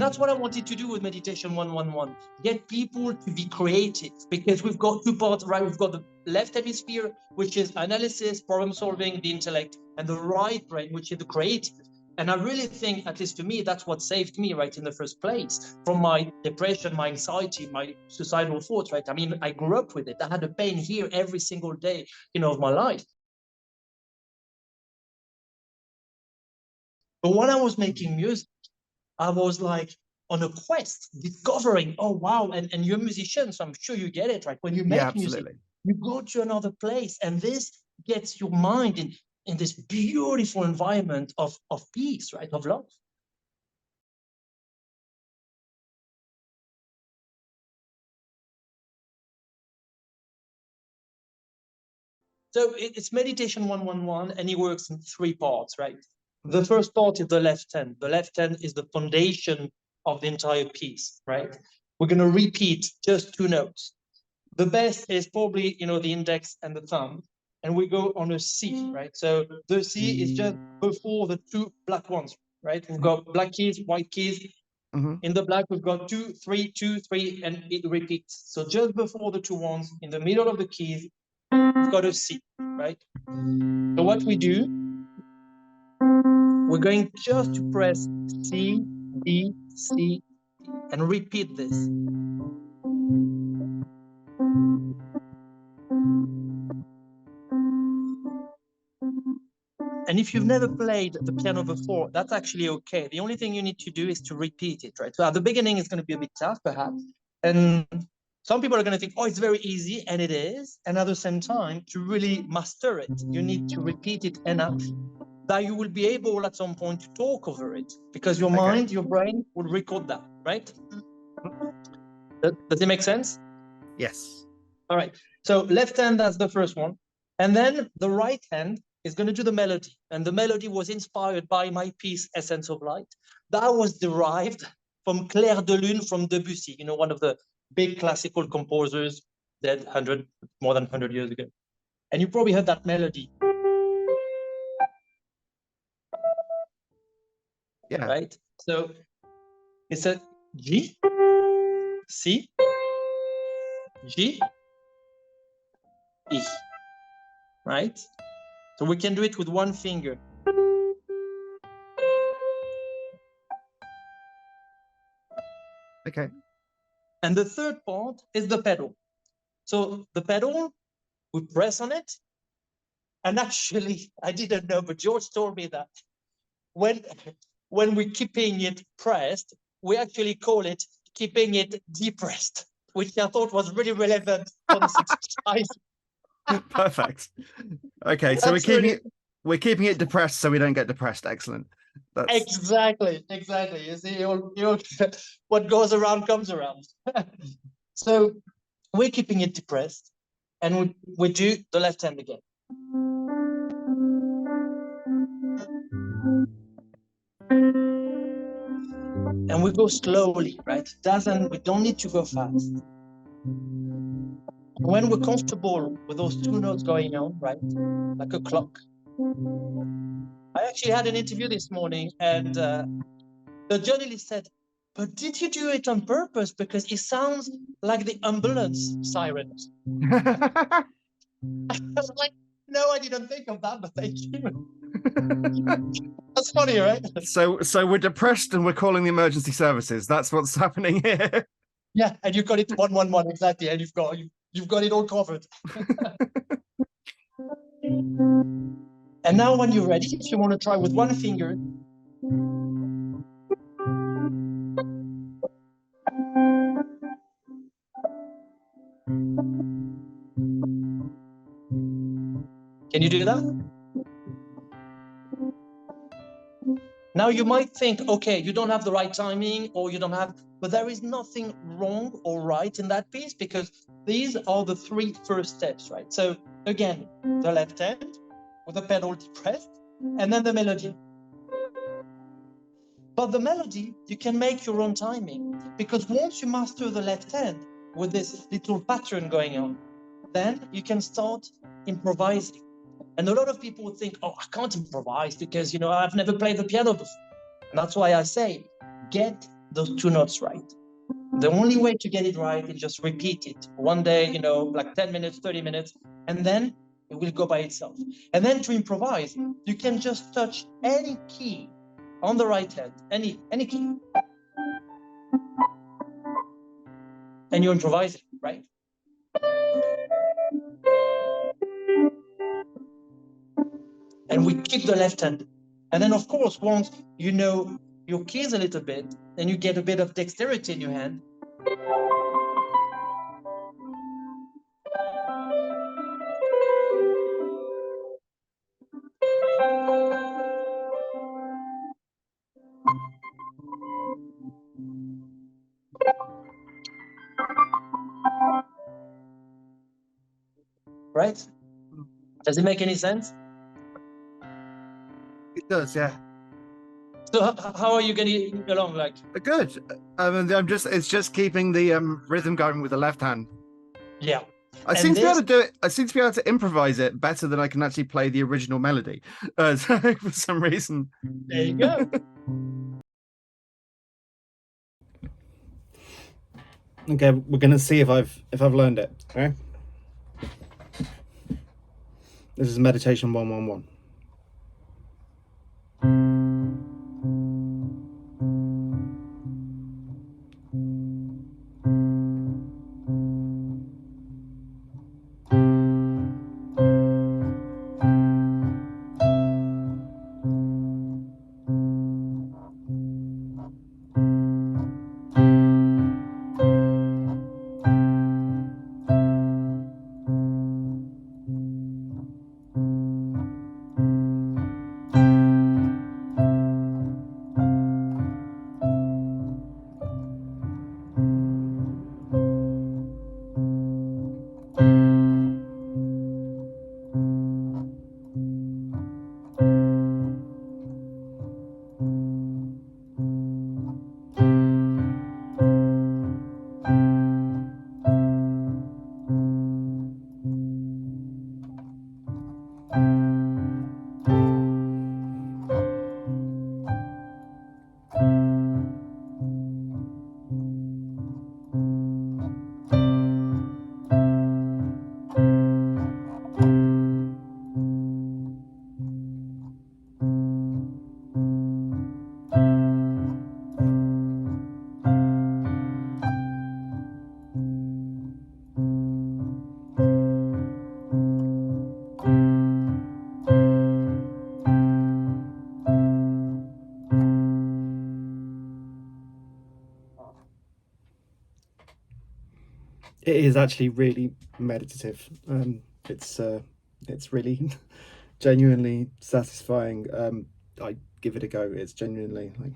that's what I wanted to do with Meditation 111, get people to be creative, because we've got two parts, right? We've got the left hemisphere, which is analysis, problem solving, the intellect, and the right brain, which is the creative. And I really think, at least for me, that's what saved me, right, in the first place, from my depression, my anxiety, my suicidal thoughts, right? I mean, I grew up with it. I had a pain here every single day, of my life. But when I was making music, I was like on a quest, discovering, oh, wow. And you're a musician, so I'm sure you get it, right? When you make music, you go to another place, and this gets your mind in this beautiful environment of peace, right? Of love. So it's Meditation 111, and it works in three parts, right? The first part is the left hand. The left hand is the foundation of the entire piece, right? We're going to repeat just two notes. The best is probably, the index and the thumb, and we go on a C, right? So the C is just before the two black ones, right? We've got black keys, white keys. In the black, we've got 2, 3, 2, 3, and it repeats. So just before the two ones, in the middle of the keys, we've got a C, right? So what we do, we're going just to press C, D, C, and repeat this. And if you've never played the piano before, that's actually okay. The only thing you need to do is to repeat it, right? So at the beginning, it's going to be a bit tough, perhaps. And some people are going to think, oh, it's very easy, and it is. And at the same time, to really master it, you need to repeat it enough that you will be able at some point to talk over it, because your mind, your brain will record that, right? Does it make sense? Yes. All right. So left hand, that's the first one. And then the right hand is going to do the melody. And the melody was inspired by my piece, Essence of Light. That was derived from Clair de Lune from Debussy, one of the big classical composers dead more than 100 years ago. And you probably heard that melody. Yeah. Right? So it's a G, C, G, E, right? So we can do it with one finger. Okay. And the third part is the pedal. So the pedal, we press on it. And actually, I didn't know, but George told me that when we're keeping it pressed, we actually call it keeping it depressed, which I thought was really relevant for this exercise. Perfect. Okay, so we're keeping it depressed so we don't get depressed. Excellent. Exactly. You see, what goes around comes around. So we're keeping it depressed, and we do the left hand again. And we go slowly, right? We don't need to go fast. When we're comfortable with those two notes going on, right? Like a clock. I actually had an interview this morning, and the journalist said, but did you do it on purpose? Because it sounds like the ambulance sirens. I was like, no, I didn't think of that, but thank you. That's funny, right? So we're depressed and we're calling the emergency services. That's what's happening here. Yeah, and you got it 111 exactly, and you've got it all covered. And now, when you're ready, if you want to try with one finger. Can you do that? Now you might think, okay, you don't have the right timing, or you don't have, but there is nothing wrong or right in that piece, because these are the three first steps, right? So again, the left hand with the pedal depressed, and then the melody. But the melody, you can make your own timing, because once you master the left hand with this little pattern going on, then you can start improvising. And a lot of people would think, oh, I can't improvise because, I've never played the piano before. And that's why I say, get those two notes right. The only way to get it right is just repeat it one day, you know, like 10 minutes, 30 minutes, and then it will go by itself. And then to improvise, you can just touch any key on the right hand, any key, and you improvise it, right? And we keep the left hand. And then, of course, once you know your keys a little bit, then you get a bit of dexterity in your hand. Right? Does it make any sense? It does, yeah. So how are you getting along? Like, Good. It's just keeping the rhythm going with the left hand. yeah. I seem to be able to do it. I seem to be able to improvise it better than I can actually play the original melody. For some reason. There you go. Okay, we're gonna see if I've learned it. Okay. This is meditation 111. It is actually really meditative. It's really genuinely satisfying. I give it a go. It's genuinely like.